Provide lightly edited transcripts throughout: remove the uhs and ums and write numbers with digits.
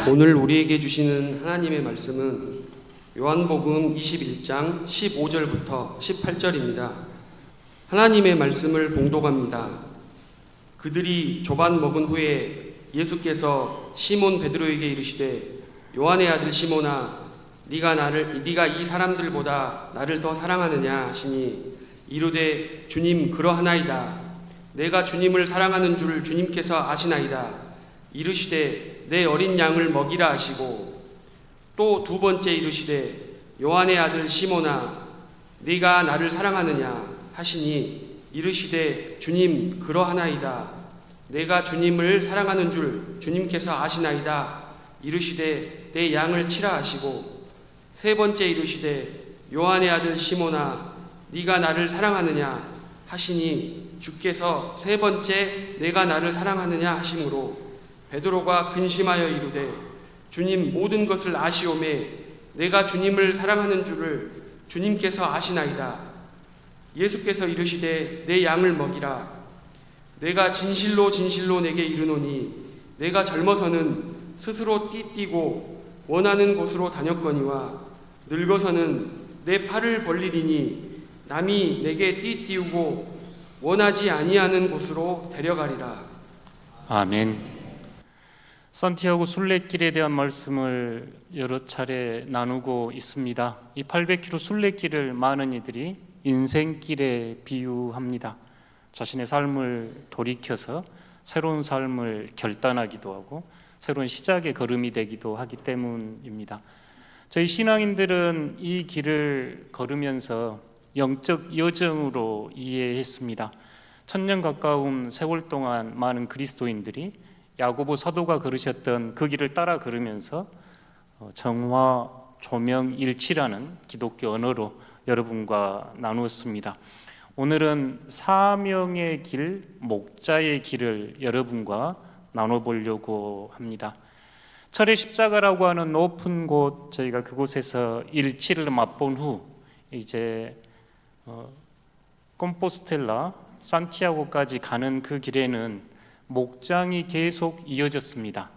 오늘 우리에게 주시는 하나님의 말씀은 요한복음 21장 15절부터 18절입니다. 하나님의 말씀을 봉독합니다. 그들이 조반 먹은 후에 예수께서 시몬 베드로에게 이르시되 요한의 아들 시몬아 네가 이 사람들보다 나를 더 사랑하느냐 하시니 이르되 주님 그러하나이다. 내가 주님을 사랑하는 줄 주님께서 아시나이다. 이르시되 내 어린 양을 먹이라 하시고 또 두 번째 이르시되 요한의 아들 시몬아 네가 나를 사랑하느냐 하시니 이르시되 주님 그러하나이다. 내가 주님을 사랑하는 줄 주님께서 아시나이다. 이르시되 내 양을 치라 하시고 세 번째 이르시되 요한의 아들 시몬아 네가 나를 사랑하느냐 하시니 주께서 세 번째 내가 나를 사랑하느냐 하심으로 베드로가 근심하여 이르되 주님 모든 것을 아시오매 내가 주님을 사랑하는 줄을 주님께서 아시나이다. 예수께서 이르시되 내 양을 먹이라. 내가 진실로 진실로 내게 이르노니 내가 젊어서는 스스로 띠띠고 원하는 곳으로 다녔거니와 늙어서는 내 팔을 벌리리니 남이 내게 띠띠우고 원하지 아니하는 곳으로 데려가리라. 아멘. 산티아고 순례길에 대한 말씀을 여러 차례 나누고 있습니다. 이 800km 순례길을 많은 이들이 인생길에 비유합니다. 자신의 삶을 돌이켜서 새로운 삶을 결단하기도 하고 새로운 시작의 걸음이 되기도 하기 때문입니다. 저희 신앙인들은 이 길을 걸으면서 영적 여정으로 이해했습니다. 1000년 가까운 세월 동안 많은 그리스도인들이 야고보 사도가 걸으셨던 그 길을 따라 걸으면서 정화, 조명, 일치라는 기독교 언어로 여러분과 나누었습니다. 오늘은 사명의 길, 목자의 길을 여러분과 나눠보려고 합니다. 철의 십자가라고 하는 높은 곳, 저희가 그곳에서 일치를 맛본 후 이제 콤포스텔라, 산티아고까지 가는 그 길에는 목장이 계속 이어졌습니다.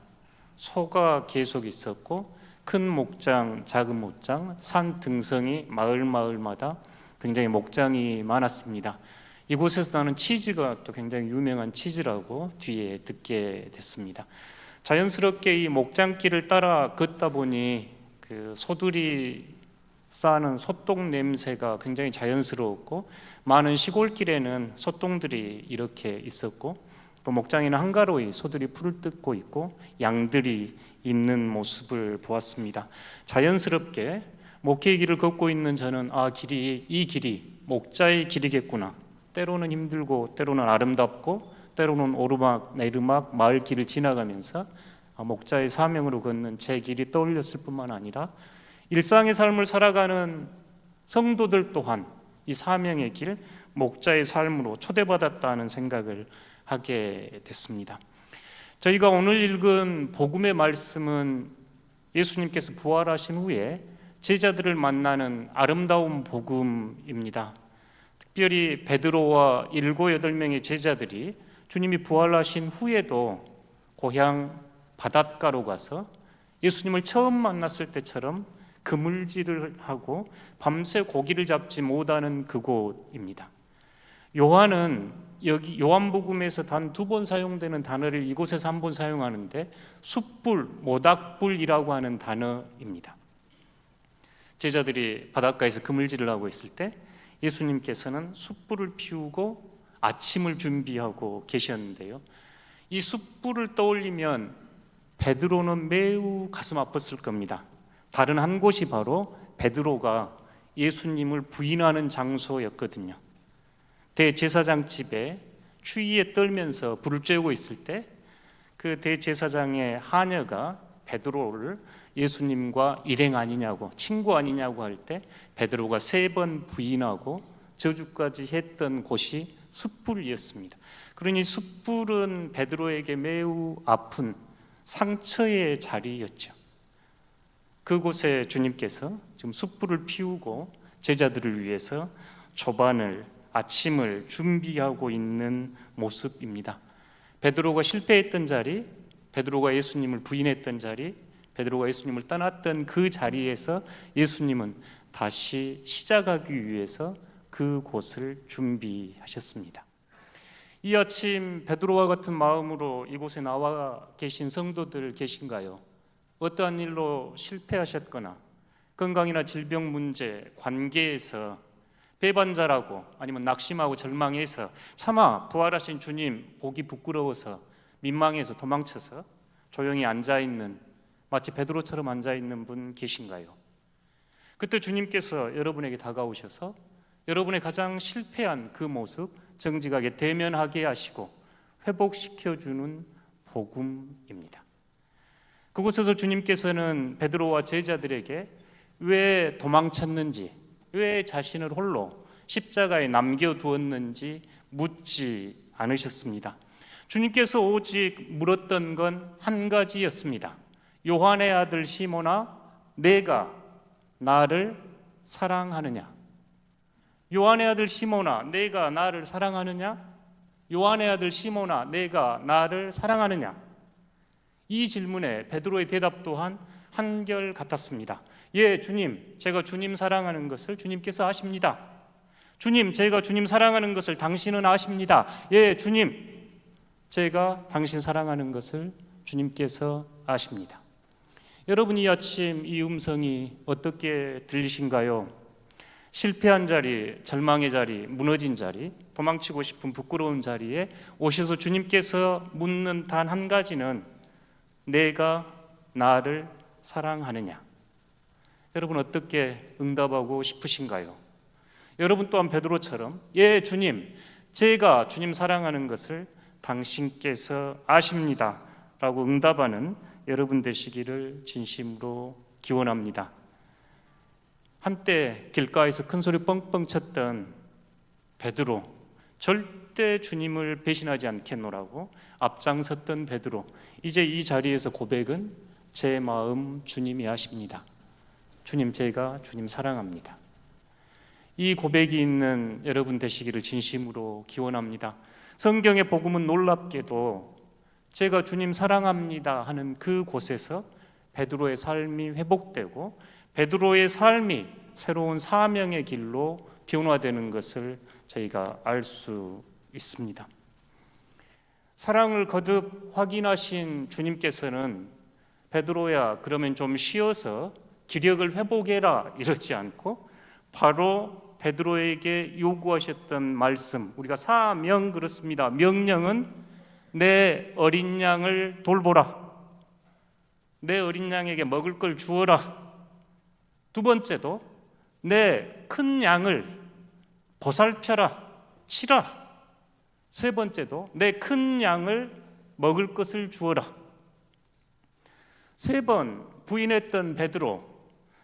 소가 계속 있었고 큰 목장, 작은 목장, 산 등성이 마을마다 굉장히 목장이 많았습니다. 이곳에서 나는 치즈가 또 굉장히 유명한 치즈라고 뒤에 듣게 됐습니다. 자연스럽게 이 목장길을 따라 걷다 보니 그 소들이 싸는 소똥 냄새가 굉장히 자연스러웠고 많은 시골길에는 소똥들이 이렇게 있었고 또 목장에는 한가로이 소들이 풀을 뜯고 있고 양들이 있는 모습을 보았습니다. 자연스럽게 목회의 길을 걷고 있는 저는 이 길이 목자의 길이겠구나. 때로는 힘들고 때로는 아름답고 때로는 오르막 내리막 마을 길을 지나가면서 목자의 사명으로 걷는 제 길이 떠올렸을 뿐만 아니라 일상의 삶을 살아가는 성도들 또한 이 사명의 길, 목자의 삶으로 초대받았다는 생각을 하게 됐습니다. 저희가 오늘 읽은 복음의 말씀은 예수님께서 부활하신 후에 제자들을 만나는 아름다운 복음입니다. 특별히 베드로와 7, 8명의 제자들이 주님이 부활하신 후에도 고향 바닷가로 가서 예수님을 처음 만났을 때처럼 그물질을 하고 밤새 고기를 잡지 못하는 그곳입니다. 요한은 여기 요한복음에서 단 2번 사용되는 단어를 이곳에서 한 번 사용하는데 숯불, 모닥불이라고 하는 단어입니다. 제자들이 바닷가에서 그물질을 하고 있을 때 예수님께서는 숯불을 피우고 아침을 준비하고 계셨는데요. 이 숯불을 떠올리면 베드로는 매우 가슴 아팠을 겁니다. 다른 한 곳이 바로 베드로가 예수님을 부인하는 장소였거든요. 대제사장 집에 추위에 떨면서 불을 쬐고 있을 때 그 대제사장의 하녀가 베드로를 예수님과 일행 아니냐고, 친구 아니냐고 할 때 베드로가 3번 부인하고 저주까지 했던 곳이 숯불이었습니다. 그러니 숯불은 베드로에게 매우 아픈 상처의 자리였죠. 그곳에 주님께서 지금 숯불을 피우고 제자들을 위해서 아침을 준비하고 있는 모습입니다. 베드로가 실패했던 자리, 베드로가 예수님을 부인했던 자리, 베드로가 예수님을 떠났던 그 자리에서 예수님은 다시 시작하기 위해서 그곳을 준비하셨습니다. 이 아침 베드로와 같은 마음으로 이곳에 나와 계신 성도들 계신가요? 어떠한 일로 실패하셨거나 건강이나 질병 문제, 관계에서 배반자라고 아니면 낙심하고 절망해서 차마 부활하신 주님 보기 부끄러워서 민망해서 도망쳐서 조용히 앉아있는, 마치 베드로처럼 앉아있는 분 계신가요? 그때 주님께서 여러분에게 다가오셔서 여러분의 가장 실패한 그 모습 정직하게 대면하게 하시고 회복시켜주는 복음입니다. 그곳에서 주님께서는 베드로와 제자들에게 왜 도망쳤는지, 왜 자신을 홀로 십자가에 남겨두었는지 묻지 않으셨습니다. 주님께서 오직 물었던 건 한 가지였습니다. 요한의 아들 시몬아, 내가 나를 사랑하느냐? 요한의 아들 시몬아, 내가 나를 사랑하느냐? 요한의 아들 시몬아, 내가 나를 사랑하느냐? 이 질문에 베드로의 대답 또한 한결 같았습니다. 예, 주님, 제가 주님 사랑하는 것을 주님께서 아십니다. 주님, 제가 주님 사랑하는 것을 당신은 아십니다. 예, 주님, 제가 당신 사랑하는 것을 주님께서 아십니다. 여러분, 이 아침 이 음성이 어떻게 들리신가요? 실패한 자리, 절망의 자리, 무너진 자리, 도망치고 싶은 부끄러운 자리에 오셔서 주님께서 묻는 단 한 가지는 내가 나를 사랑하느냐? 여러분 어떻게 응답하고 싶으신가요? 여러분 또한 베드로처럼 예 주님, 제가 주님 사랑하는 것을 당신께서 아십니다 라고 응답하는 여러분 되시기를 진심으로 기원합니다. 한때 길가에서 큰 소리 뻥뻥 쳤던 베드로, 절대 주님을 배신하지 않겠노라고 앞장섰던 베드로, 이제 이 자리에서 고백은 제 마음 주님이 아십니다. 주님, 제가 주님 사랑합니다. 이 고백이 있는 여러분 되시기를 진심으로 기원합니다. 성경의 복음은 놀랍게도 제가 주님 사랑합니다 하는 그 곳에서 베드로의 삶이 회복되고 베드로의 삶이 새로운 사명의 길로 변화되는 것을 저희가 알 수 있습니다. 사랑을 거듭 확인하신 주님께서는 베드로야, 그러면 좀 쉬어서 기력을 회복해라 이러지 않고 바로 베드로에게 요구하셨던 말씀, 우리가 사명 그렇습니다. 명령은 내 어린 양을 돌보라, 내 어린 양에게 먹을 걸 주어라. 두 번째도 내 큰 양을 보살펴라, 치라. 세 번째도 내 큰 양을 먹을 것을 주어라. 세 번 부인했던 베드로,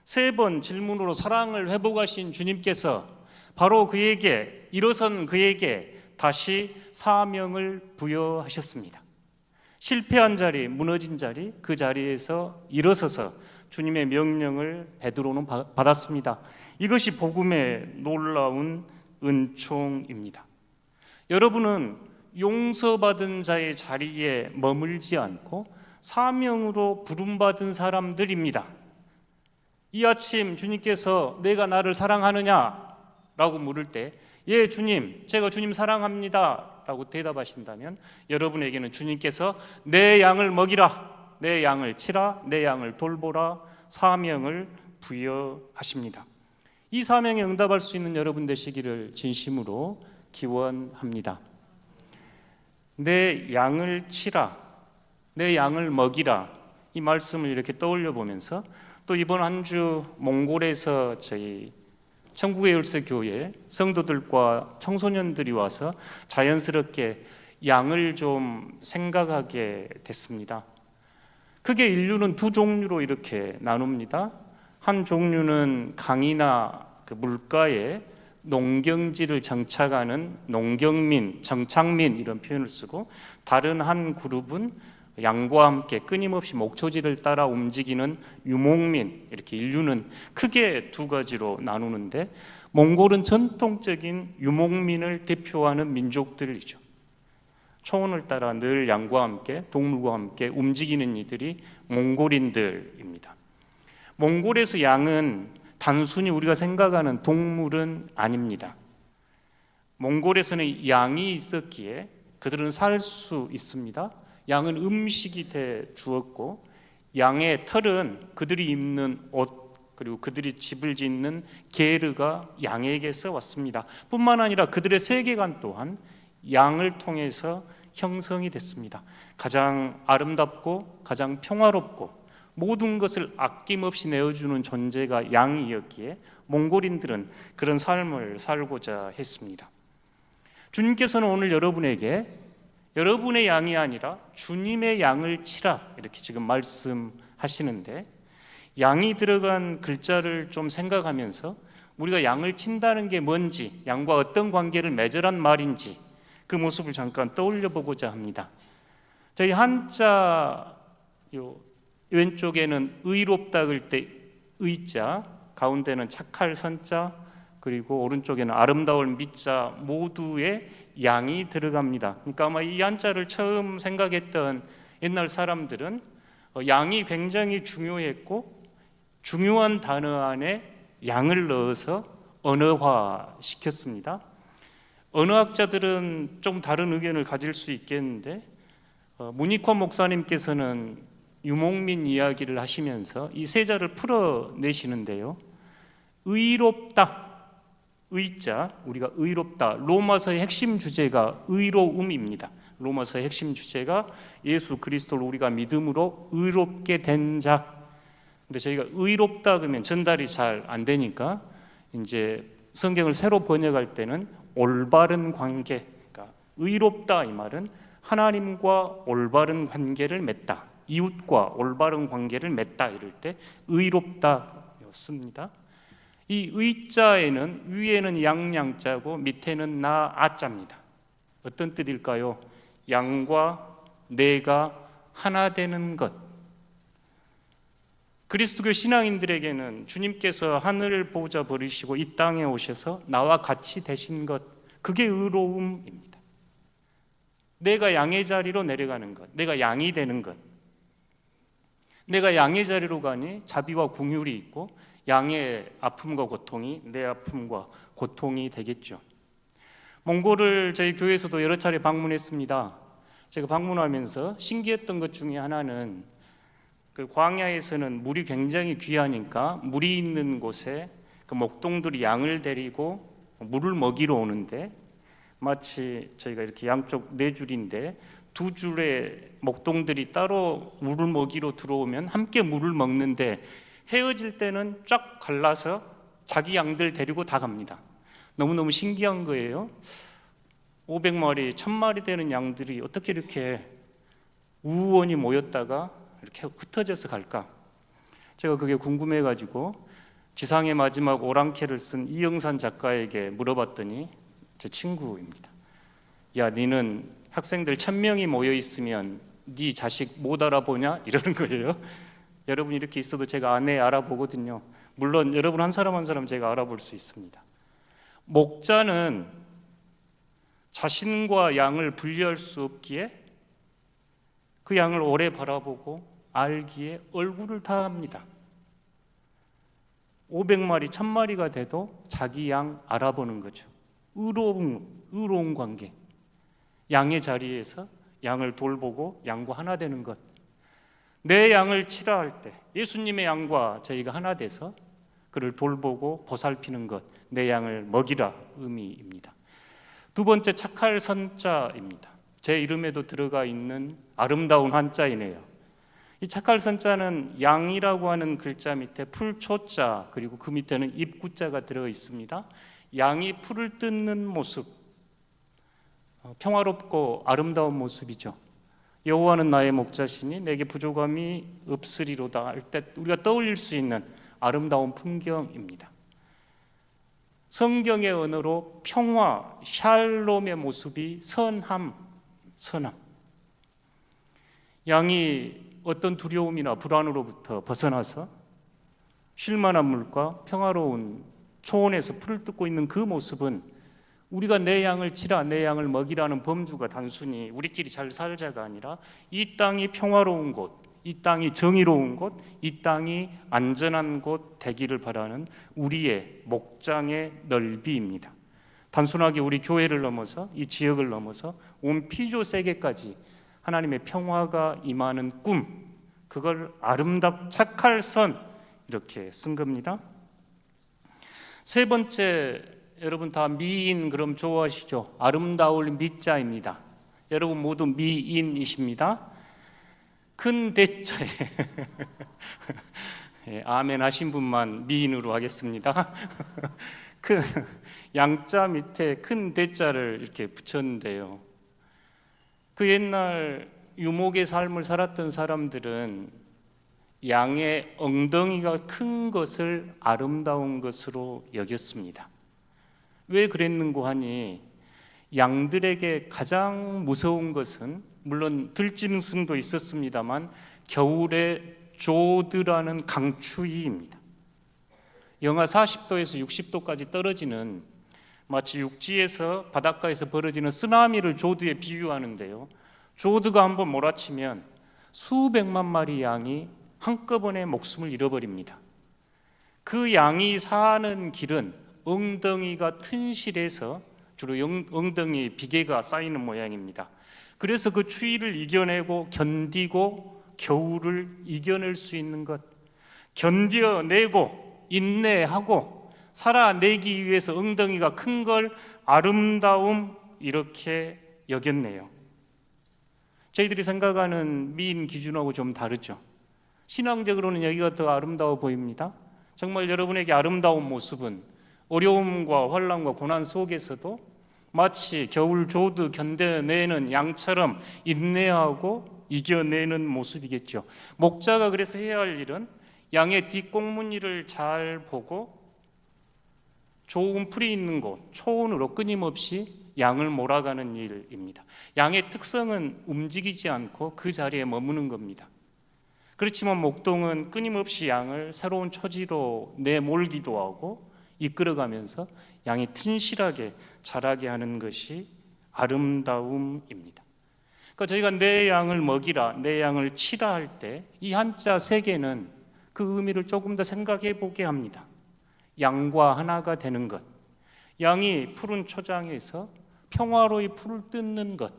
세 번 질문으로 사랑을 회복하신 주님께서 바로 그에게, 일어선 그에게 다시 사명을 부여하셨습니다. 실패한 자리, 무너진 자리, 그 자리에서 일어서서 주님의 명령을 베드로는 받았습니다. 이것이 복음의 놀라운 은총입니다. 여러분은 용서받은 자의 자리에 머물지 않고 사명으로 부름받은 사람들입니다. 이 아침 주님께서 내가 나를 사랑하느냐? 라고 물을 때 예 주님, 제가 주님 사랑합니다 라고 대답하신다면 여러분에게는 주님께서 내 양을 먹이라, 내 양을 치라, 내 양을 돌보라 사명을 부여하십니다. 이 사명에 응답할 수 있는 여러분 되시기를 진심으로 기원합니다. 내 양을 치라, 내 양을 먹이라, 이 말씀을 이렇게 떠올려 보면서 또 이번 한 주 몽골에서 저희 천국의 열쇠 교회 성도들과 청소년들이 와서 자연스럽게 양을 좀 생각하게 됐습니다. 크게 인류는 두 종류로 이렇게 나눕니다. 한 종류는 강이나 그 물가에 농경지를 정착하는 농경민, 정착민 이런 표현을 쓰고, 다른 한 그룹은 양과 함께 끊임없이 목초지를 따라 움직이는 유목민, 이렇게 인류는 크게 두 가지로 나누는데 몽골은 전통적인 유목민을 대표하는 민족들이죠. 초원을 따라 늘 양과 함께 동물과 함께 움직이는 이들이 몽골인들입니다. 몽골에서 양은 단순히 우리가 생각하는 동물은 아닙니다. 몽골에서는 양이 있었기에 그들은 살 수 있습니다. 양은 음식이 돼 주었고, 양의 털은 그들이 입는 옷, 그리고 그들이 집을 짓는 게르가 양에게서 왔습니다. 뿐만 아니라 그들의 세계관 또한 양을 통해서 형성이 됐습니다. 가장 아름답고 가장 평화롭고 모든 것을 아낌없이 내어주는 존재가 양이었기에 몽골인들은 그런 삶을 살고자 했습니다. 주님께서는 오늘 여러분에게 여러분의 양이 아니라 주님의 양을 치라 이렇게 지금 말씀하시는데, 양이 들어간 글자를 좀 생각하면서 우리가 양을 친다는 게 뭔지, 양과 어떤 관계를 맺으란 말인지 그 모습을 잠깐 떠올려 보고자 합니다. 저희 한자 왼쪽에는 의롭다 그럴 때 의자, 가운데는 착할 선자, 그리고 오른쪽에는 아름다울 미자 모두에 양이 들어갑니다. 그러니까 아마 이 한자를 처음 생각했던 옛날 사람들은 양이 굉장히 중요했고, 중요한 단어 안에 양을 넣어서 언어화시켰습니다. 언어학자들은 좀 다른 의견을 가질 수 있겠는데, 문익환 목사님께서는 유목민 이야기를 하시면서 이 세자를 풀어내시는데요. 의롭다, 의자, 우리가 의롭다, 로마서의 핵심 주제가 의로움입니다. 로마서의 핵심 주제가 예수 그리스도를 우리가 믿음으로 의롭게 된 자. 근데 저희가 의롭다 그러면 전달이 잘 안 되니까 이제 성경을 새로 번역할 때는 올바른 관계, 그러니까 의롭다 이 말은 하나님과 올바른 관계를 맺다, 이웃과 올바른 관계를 맺다 이럴 때 의롭다였습니다. 이 의자에는 위에는 양자고 밑에는 아자입니다. 어떤 뜻일까요? 양과 내가 하나 되는 것. 그리스도교 신앙인들에게는 주님께서 하늘을 보좌 버리시고 이 땅에 오셔서 나와 같이 되신 것, 그게 의로움입니다. 내가 양의 자리로 내려가는 것, 내가 양이 되는 것. 내가 양의 자리로 가니 자비와 긍휼이 있고 양의 아픔과 고통이 내 아픔과 고통이 되겠죠. 몽골을 저희 교회에서도 여러 차례 방문했습니다. 제가 방문하면서 신기했던 것 중에 하나는 그 광야에서는 물이 굉장히 귀하니까 물이 있는 곳에 그 목동들이 양을 데리고 물을 먹이러 오는데, 마치 저희가 이렇게 양쪽 네 줄인데 두 줄의 목동들이 따로 물을 먹이러 들어오면 함께 물을 먹는데, 헤어질 때는 쫙 갈라서 자기 양들 데리고 다 갑니다. 너무너무 신기한 거예요. 500마리, 1000마리 되는 양들이 어떻게 이렇게 우원히 모였다가 이렇게 흩어져서 갈까? 제가 그게 궁금해가지고 지상의 마지막 오랑캐를 쓴 이영산 작가에게 물어봤더니, 제 친구입니다. 야, 니는 학생들 1000명이 모여 있으면 네 자식 못 알아보냐? 이러는 거예요. 여러분 이렇게 있어도 제가 아내 알아보거든요. 물론 여러분 한 사람 한 사람 제가 알아볼 수 있습니다. 목자는 자신과 양을 분리할 수 없기에 그 양을 오래 바라보고 알기에 얼굴을 다합니다. 500마리, 1000마리가 돼도 자기 양 알아보는 거죠. 의로운 관계. 양의 자리에서 양을 돌보고 양과 하나 되는 것. 내 양을 치라 할 때 예수님의 양과 저희가 하나 돼서 그를 돌보고 보살피는 것, 내 양을 먹이라 의미입니다. 두 번째, 착할 선자입니다. 제 이름에도 들어가 있는 아름다운 한자이네요. 이 착할 선자는 양이라고 하는 글자 밑에 풀초자, 그리고 그 밑에는 입구자가 들어 있습니다. 양이 풀을 뜯는 모습, 평화롭고 아름다운 모습이죠. 여호와는 나의 목자시니 내게 부족함이 없으리로다 할 때 우리가 떠올릴 수 있는 아름다운 풍경입니다. 성경의 언어로 평화, 샬롬의 모습이 선함. 양이 어떤 두려움이나 불안으로부터 벗어나서 쉴만한 물과 평화로운 초원에서 풀을 뜯고 있는 그 모습은 우리가 내 양을 치라, 내 양을 먹이라는 범주가 단순히 우리끼리 잘 살자가 아니라 이 땅이 평화로운 곳, 이 땅이 정의로운 곳, 이 땅이 안전한 곳 되기를 바라는 우리의 목장의 넓이입니다. 단순하게 우리 교회를 넘어서 이 지역을 넘어서 온 피조 세계까지 하나님의 평화가 임하는 꿈, 그걸 착할 선 이렇게 쓴 겁니다. 세 번째, 여러분 다 미인 그럼 좋아하시죠? 아름다울 미자입니다. 여러분 모두 미인이십니다. 큰 대자에 예, 아멘 하신 분만 미인으로 하겠습니다. 그 양자 밑에 큰 대자를 이렇게 붙였는데요. 그 옛날 유목의 삶을 살았던 사람들은 양의 엉덩이가 큰 것을 아름다운 것으로 여겼습니다. 왜 그랬는고 하니 양들에게 가장 무서운 것은 물론 들짐승도 있었습니다만 겨울에 조드라는 강추위입니다. 영하 40도에서 60도까지 떨어지는 마치 육지에서 바닷가에서 벌어지는 쓰나미를 조드에 비유하는데요. 조드가 한번 몰아치면 수백만 마리 양이 한꺼번에 목숨을 잃어버립니다. 그 양이 사는 길은 엉덩이가 튼실해서 주로 엉덩이에 비계가 쌓이는 모양입니다. 그래서 그 추위를 이겨내고 견디고 겨울을 이겨낼 수 있는 것, 견뎌내고 인내하고 살아내기 위해서 엉덩이가 큰 걸 아름다움 이렇게 여겼네요. 저희들이 생각하는 미인 기준하고 좀 다르죠. 신앙적으로는 여기가 더 아름다워 보입니다. 정말 여러분에게 아름다운 모습은 어려움과 환난과 고난 속에서도 마치 겨울 조드 견뎌내는 양처럼 인내하고 이겨내는 모습이겠죠. 목자가 그래서 해야 할 일은 양의 뒷공무니를 잘 보고 좋은 풀이 있는 곳, 초원으로 끊임없이 양을 몰아가는 일입니다. 양의 특성은 움직이지 않고 그 자리에 머무는 겁니다. 그렇지만 목동은 끊임없이 양을 새로운 처지로 내몰기도 하고 이끌어가면서 양이 튼실하게 자라게 하는 것이 아름다움입니다. 그러니까 저희가 내 양을 먹이라, 내 양을 치라 할 때 이 한자 세 개는 그 의미를 조금 더 생각해 보게 합니다. 양과 하나가 되는 것, 양이 푸른 초장에서 평화로이 풀을 뜯는 것,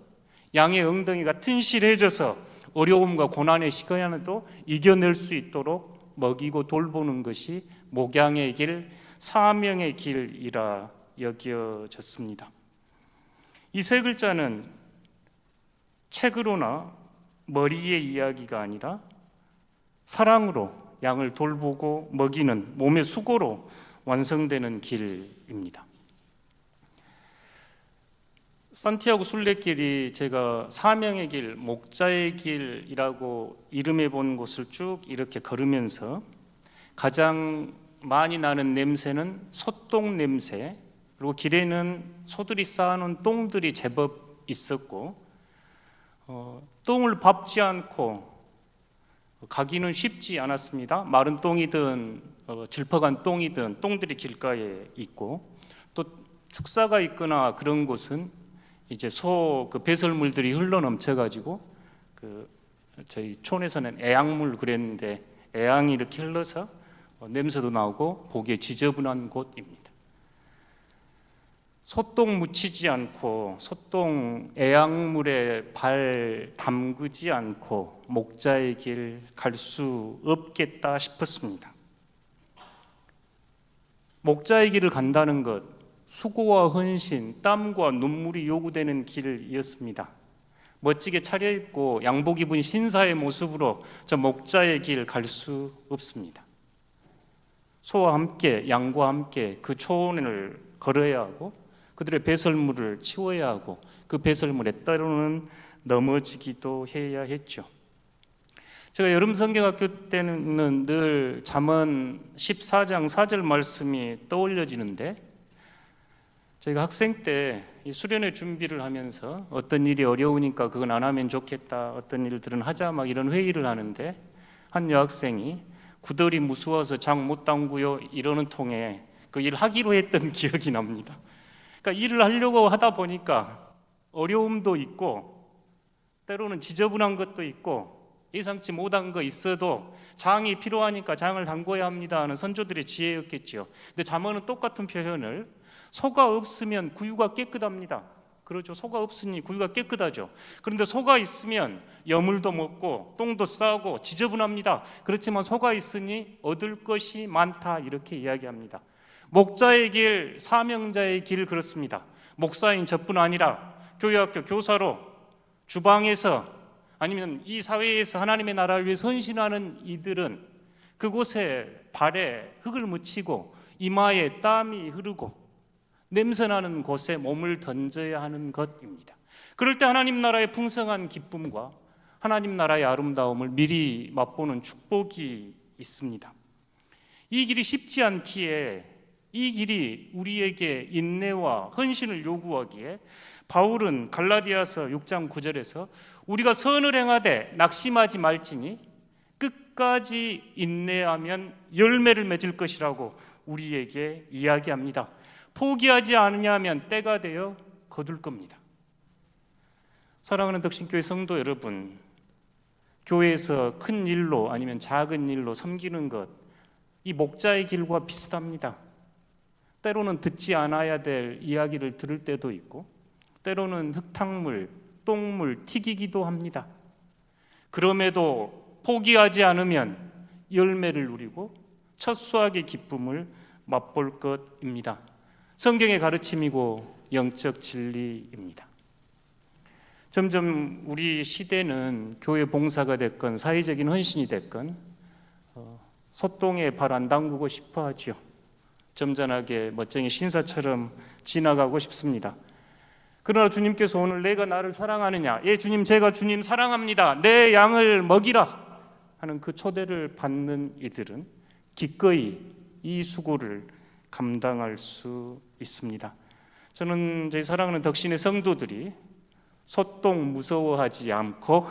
양의 엉덩이가 튼실해져서 어려움과 고난의 시간에도 이겨낼 수 있도록 먹이고 돌보는 것이 목양의 길, 사명의 길이라 여겨졌습니다. 이 세 글자는 책으로나 머리의 이야기가 아니라 사랑으로 양을 돌보고 먹이는 몸의 수고로 완성되는 길입니다. 산티아고 순례길이 제가 사명의 길, 목자의 길이라고 이름해 본 곳을 쭉 이렇게 걸으면서 가장 많이 나는 냄새는 소똥 냄새, 그리고 길에는 소들이 쌓아놓은 똥들이 제법 있었고 똥을 밟지 않고 가기는 쉽지 않았습니다. 마른 똥이든 질퍽한 똥이든 똥들이 길가에 있고 또 축사가 있거나 그런 곳은 이제 소 그 배설물들이 흘러 넘쳐가지고 저희 촌에서는 애양물 그랬는데 애양이 이렇게 흘러서 냄새도 나고 보기에 지저분한 곳입니다. 소똥 묻히지 않고 소똥 애양물에 발 담그지 않고 목자의 길 갈 수 없겠다 싶었습니다. 목자의 길을 간다는 것, 수고와 헌신, 땀과 눈물이 요구되는 길이었습니다. 멋지게 차려입고 양복 입은 신사의 모습으로 저 목자의 길 갈 수 없습니다. 소와 함께 양과 함께 그 초원을 걸어야 하고 그들의 배설물을 치워야 하고 그 배설물에 때로는 넘어지기도 해야 했죠. 제가 여름 성경학교 때는 늘 잠언 14장 4절 말씀이 떠올려지는데 저희가 학생 때 이 수련회 준비를 하면서 어떤 일이 어려우니까 그건 안 하면 좋겠다, 어떤 일들은 하자 막 이런 회의를 하는데 한 여학생이 구덜이 무서워서 장 못 담구요 이러는 통에 그 일 하기로 했던 기억이 납니다. 그러니까 일을 하려고 하다 보니까 어려움도 있고 때로는 지저분한 것도 있고 예상치 못한 거 있어도 장이 필요하니까 장을 담궈야 합니다 하는 선조들의 지혜였겠죠. 근데 잠언은 똑같은 표현을 소가 없으면 구유가 깨끗합니다. 그렇죠. 소가 없으니 구유가 깨끗하죠. 그런데 소가 있으면 여물도 먹고 똥도 싸고 지저분합니다. 그렇지만 소가 있으니 얻을 것이 많다 이렇게 이야기합니다. 목자의 길, 사명자의 길 그렇습니다. 목사인 저뿐 아니라 교회학교 교사로 주방에서 아니면 이 사회에서 하나님의 나라를 위해 헌신하는 이들은 그곳에 발에 흙을 묻히고 이마에 땀이 흐르고 냄새나는 곳에 몸을 던져야 하는 것입니다. 그럴 때 하나님 나라의 풍성한 기쁨과 하나님 나라의 아름다움을 미리 맛보는 축복이 있습니다. 이 길이 쉽지 않기에 이 길이 우리에게 인내와 헌신을 요구하기에 바울은 갈라디아서 6장 9절에서 우리가 선을 행하되 낙심하지 말지니 끝까지 인내하면 열매를 맺을 것이라고 우리에게 이야기합니다. 포기하지 않으냐면 때가 되어 거둘 겁니다. 사랑하는 덕신교회 성도 여러분, 교회에서 큰 일로 아니면 작은 일로 섬기는 것, 이 목자의 길과 비슷합니다. 때로는 듣지 않아야 될 이야기를 들을 때도 있고 때로는 흙탕물, 똥물 튀기기도 합니다. 그럼에도 포기하지 않으면 열매를 누리고 첫 수확의 기쁨을 맛볼 것입니다. 성경의 가르침이고 영적 진리입니다. 점점 우리 시대는 교회 봉사가 됐건 사회적인 헌신이 됐건 소똥에 발 안 담그고 싶어 하죠. 점잖하게 멋쟁이 신사처럼 지나가고 싶습니다. 그러나 주님께서 오늘 내가 나를 사랑하느냐? 예, 주님, 제가 주님 사랑합니다. 내 양을 먹이라 하는 그 초대를 받는 이들은 기꺼이 이 수고를 감당할 수 있습니다. 저는 제 사랑하는 덕신의 성도들이 소똥 무서워하지 않고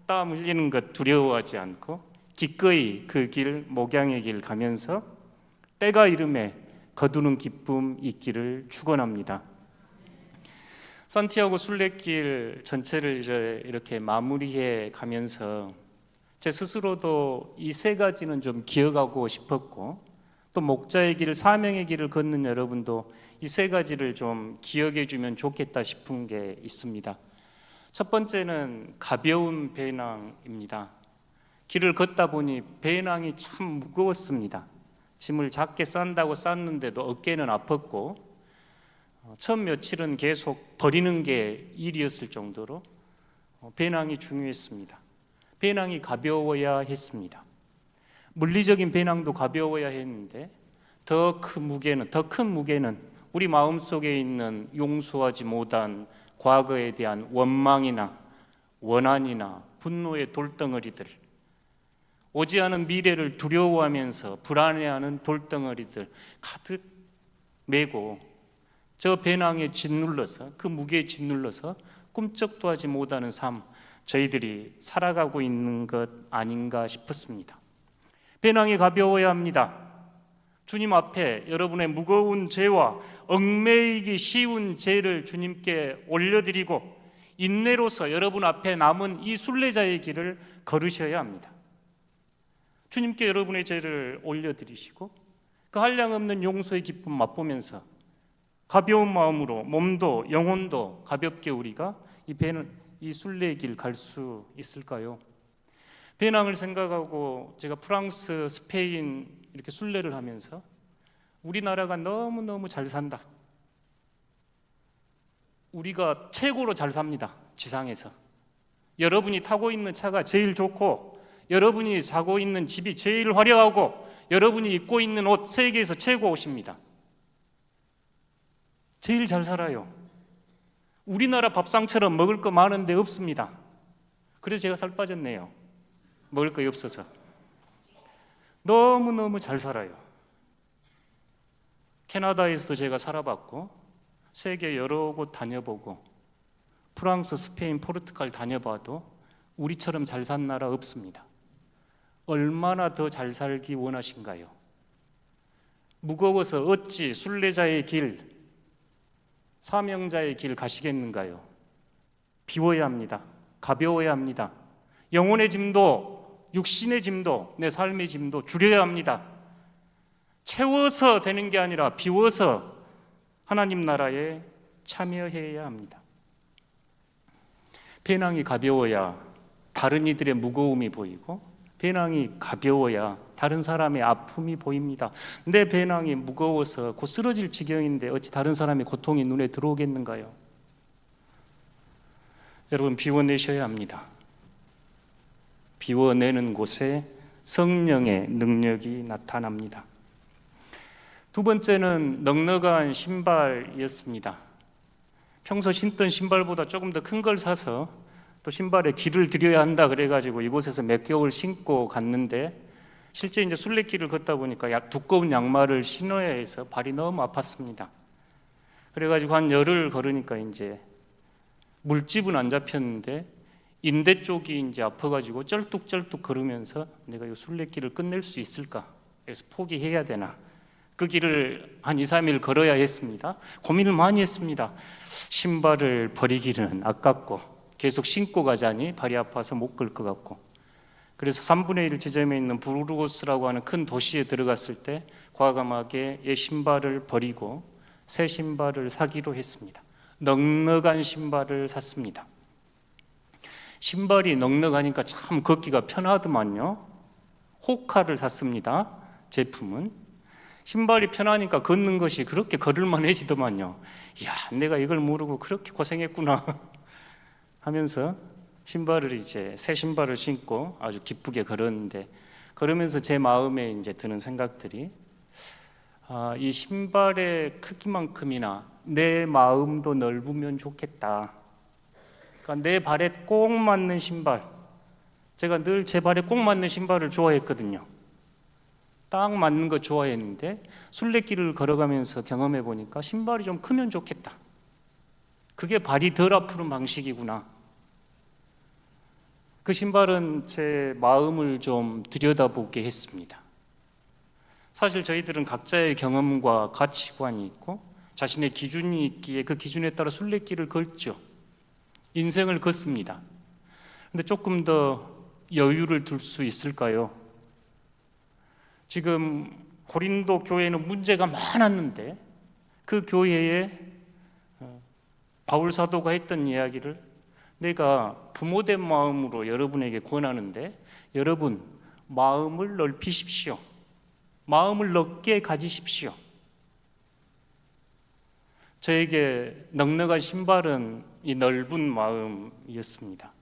땀 흘리는 것 두려워하지 않고 기꺼이 그 길, 목양의 길 가면서 때가 이름에 거두는 기쁨 있기를 축원합니다. 산티아고 순례길 전체를 이제 이렇게 마무리해 가면서 제 스스로도 이 세 가지는 좀 기억하고 싶었고 또 목자의 길, 사명의 길을 걷는 여러분도 이 세 가지를 좀 기억해 주면 좋겠다 싶은 게 있습니다. 첫 번째는 가벼운 배낭입니다. 길을 걷다 보니 배낭이 참 무거웠습니다. 짐을 작게 싼다고 쌌는데도 어깨는 아팠고 처음 며칠은 계속 버리는 게 일이었을 정도로 배낭이 중요했습니다. 배낭이 가벼워야 했습니다. 물리적인 배낭도 가벼워야 했는데 더 큰 무게는 우리 마음속에 있는 용서하지 못한 과거에 대한 원망이나 원한이나 분노의 돌덩어리들, 오지 않은 미래를 두려워하면서 불안해하는 돌덩어리들 가득 메고 저 배낭에 짓눌러서 그 무게에 짓눌러서 꿈쩍도 하지 못하는 삶 저희들이 살아가고 있는 것 아닌가 싶었습니다. 배낭이 가벼워야 합니다. 주님 앞에 여러분의 무거운 죄와 얽매이기 쉬운 죄를 주님께 올려드리고 인내로서 여러분 앞에 남은 이 순례자의 길을 걸으셔야 합니다. 주님께 여러분의 죄를 올려드리시고 그 한량없는 용서의 기쁨 맛보면서 가벼운 마음으로 몸도 영혼도 가볍게 우리가 이 순례의 길 갈 수 있을까요? 배낭을 생각하고 제가 프랑스, 스페인 이렇게 순례를 하면서 우리나라가 너무너무 잘 산다. 우리가 최고로 잘 삽니다. 지상에서. 여러분이 타고 있는 차가 제일 좋고 여러분이 사고 있는 집이 제일 화려하고 여러분이 입고 있는 옷 세계에서 최고 옷입니다. 제일 잘 살아요. 우리나라 밥상처럼 먹을 거 많은데 없습니다. 그래서 제가 살 빠졌네요. 먹을 거 없어서. 너무너무 잘 살아요. 캐나다에서도 제가 살아봤고 세계 여러 곳 다녀보고 프랑스, 스페인, 포르투갈 다녀봐도 우리처럼 잘 산 나라 없습니다. 얼마나 더 잘 살기 원하신가요? 무거워서 어찌 순례자의 길 사명자의 길 가시겠는가요? 비워야 합니다. 가벼워야 합니다. 영혼의 짐도, 육신의 짐도, 내 삶의 짐도 줄여야 합니다. 채워서 되는 게 아니라 비워서 하나님 나라에 참여해야 합니다. 배낭이 가벼워야 다른 이들의 무거움이 보이고, 배낭이 가벼워야 다른 사람의 아픔이 보입니다. 내 배낭이 무거워서 곧 쓰러질 지경인데 어찌 다른 사람의 고통이 눈에 들어오겠는가요? 여러분, 비워내셔야 합니다. 비워내는 곳에 성령의 능력이 나타납니다. 두 번째는 넉넉한 신발이었습니다. 평소 신던 신발보다 조금 더 큰 걸 사서 또 신발에 길을 들여야 한다 그래가지고 이곳에서 몇 개월 신고 갔는데, 실제 이제 순례길을 걷다 보니까 두꺼운 양말을 신어야 해서 발이 너무 아팠습니다. 그래가지고 한 열흘 걸으니까 이제 물집은 안 잡혔는데 인대 쪽이 이제 아파가지고 쩔뚝쩔뚝 걸으면서 내가 이 순례길을 끝낼 수 있을까? 그래서 포기해야 되나? 그 길을 한 2, 3일 걸어야 했습니다. 고민을 많이 했습니다. 신발을 버리기는 아깝고 계속 신고 가자니 발이 아파서 못 걸 것 같고, 그래서 3분의 1 지점에 있는 부르고스라고 하는 큰 도시에 들어갔을 때 과감하게 옛 신발을 버리고 새 신발을 사기로 했습니다. 넉넉한 신발을 샀습니다. 신발이 넉넉하니까 참 걷기가 편하더만요. 호카를 샀습니다. 제품은. 신발이 편하니까 걷는 것이 그렇게 걸을만해지더만요. 이야, 내가 이걸 모르고 그렇게 고생했구나 하면서 새 신발을 신고 아주 기쁘게 걸었는데, 걸으면서 제 마음에 이제 드는 생각들이, 이 신발의 크기만큼이나 내 마음도 넓으면 좋겠다. 그러니까 내 발에 꼭 맞는 신발, 제가 늘 제 발에 꼭 맞는 신발을 좋아했거든요. 딱 맞는 거 좋아했는데 순례길을 걸어가면서 경험해 보니까 신발이 좀 크면 좋겠다. 그게 발이 덜 아프는 방식이구나. 그 신발은 제 마음을 좀 들여다보게 했습니다. 사실 저희들은 각자의 경험과 가치관이 있고 자신의 기준이 있기에 그 기준에 따라 순례길을 걷죠. 인생을 걷습니다. 그런데 조금 더 여유를 둘 수 있을까요? 지금 고린도 교회에는 문제가 많았는데 그 교회에 바울 사도가 했던 이야기를 내가 부모된 마음으로 여러분에게 권하는데, 여러분 마음을 넓히십시오. 마음을 넓게 가지십시오. 저에게 넉넉한 신발은 이 넓은 마음이었습니다.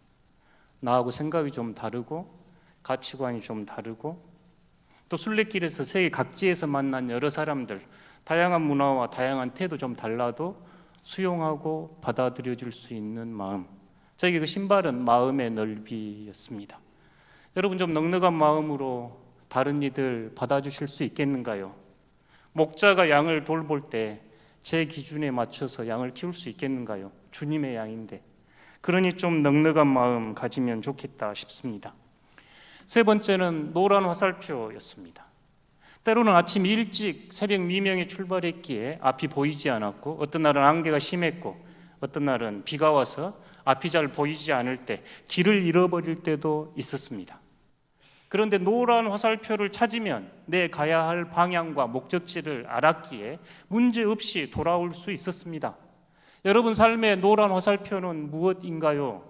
나하고 생각이 좀 다르고 가치관이 좀 다르고, 또 순례길에서 세계 각지에서 만난 여러 사람들, 다양한 문화와 다양한 태도 좀 달라도 수용하고 받아들여줄 수 있는 마음, 저에게 그 신발은 마음의 넓이였습니다. 여러분, 좀 넉넉한 마음으로 다른 이들 받아주실 수 있겠는가요? 목자가 양을 돌볼 때 제 기준에 맞춰서 양을 키울 수 있겠는가요? 주님의 양인데. 그러니 좀 넉넉한 마음 가지면 좋겠다 싶습니다. 세 번째는 노란 화살표였습니다. 때로는 아침 일찍 새벽 미명에 출발했기에 앞이 보이지 않았고, 어떤 날은 안개가 심했고, 어떤 날은 비가 와서 앞이 잘 보이지 않을 때 길을 잃어버릴 때도 있었습니다. 그런데 노란 화살표를 찾으면 내 가야 할 방향과 목적지를 알았기에 문제없이 돌아올 수 있었습니다. 여러분 삶의 노란 화살표는 무엇인가요?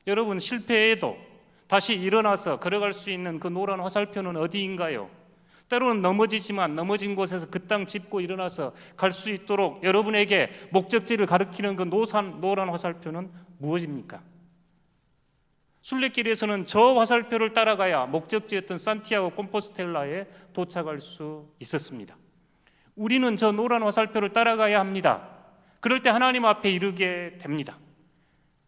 여러분 실패해도 다시 일어나서 걸어갈 수 있는 그 노란 화살표는 어디인가요? 때로는 넘어지지만 넘어진 곳에서 그 땅 짚고 일어나서 갈 수 있도록 여러분에게 목적지를 가리키는 그 노란 화살표는 무엇입니까? 순례길에서는 저 화살표를 따라가야 목적지였던 산티아고 콤포스텔라에 도착할 수 있었습니다. 우리는 저 노란 화살표를 따라가야 합니다. 그럴 때 하나님 앞에 이르게 됩니다.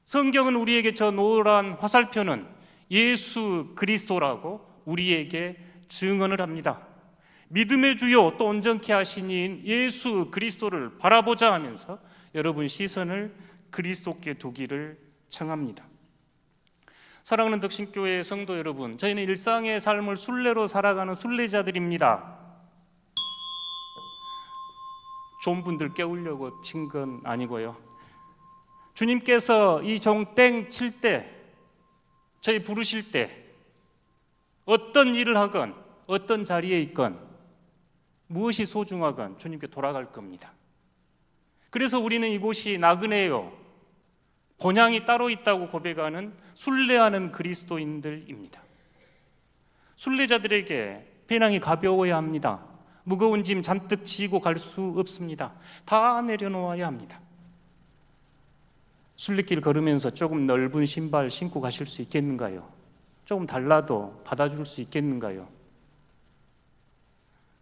성경은 우리에게 저 노란 화살표는 예수 그리스도라고 우리에게 증언을 합니다. 믿음의 주요 또 온전케 하신 이인 예수 그리스도를 바라보자 하면서 여러분 시선을 그리스도께 두기를 청합니다. 사랑하는 덕신교회 성도 여러분, 저희는 일상의 삶을 순례로 살아가는 순례자들입니다. 좋은 분들 깨우려고 친 건 아니고요. 주님께서 이 종 땡 칠 때, 저희 부르실 때 어떤 일을 하건 어떤 자리에 있건 무엇이 소중하건 주님께 돌아갈 겁니다. 그래서 우리는 이곳이 나그네요, 본향이 따로 있다고 고백하는 순례하는 그리스도인들입니다. 순례자들에게 배낭이 가벼워야 합니다. 무거운 짐 잔뜩 지고 갈 수 없습니다. 다 내려놓아야 합니다. 순례길 걸으면서 조금 넓은 신발 신고 가실 수 있겠는가요? 조금 달라도 받아줄 수 있겠는가요?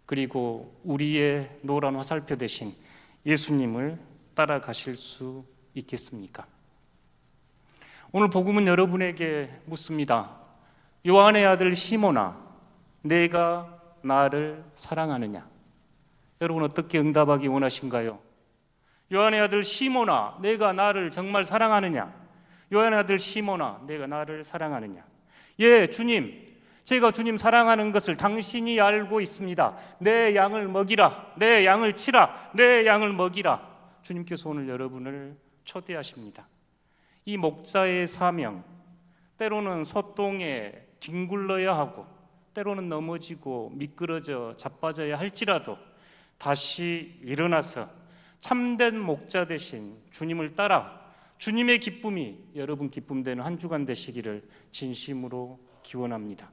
그리고 우리의 노란 화살표 대신 예수님을 따라가실 수 있겠습니까? 오늘 복음은 여러분에게 묻습니다. 요한의 아들 시몬아, 내가 나를 사랑하느냐? 여러분 어떻게 응답하기 원하신가요? 요한의 아들 시몬아, 내가 나를 정말 사랑하느냐? 요한의 아들 시몬아, 내가 나를 사랑하느냐? 예, 주님, 제가 주님 사랑하는 것을 당신이 알고 있습니다. 내 양을 먹이라, 내 양을 치라, 내 양을 먹이라. 주님께서 오늘 여러분을 초대하십니다. 이 목자의 사명, 때로는 소똥에 뒹굴러야 하고 때로는 넘어지고 미끄러져 자빠져야 할지라도 다시 일어나서 참된 목자 대신 주님을 따라 주님의 기쁨이 여러분 기쁨 되는 한 주간 되시기를 진심으로 기원합니다.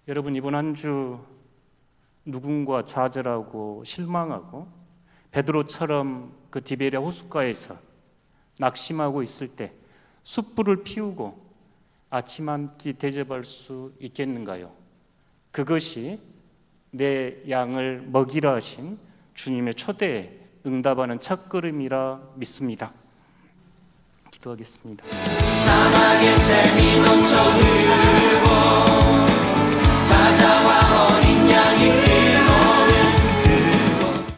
여러분 이번 한 주 누군가 좌절하고 실망하고 베드로처럼 그 디베랴 호숫가에서 낙심하고 있을 때 숯불을 피우고 아침 한 끼 대접할 수 있겠는가요? 그것이 내 양을 먹이라 하신 주님의 초대에 응답하는 첫걸음이라 믿습니다. 기도하겠습니다. 사막의 샘이 넘쳐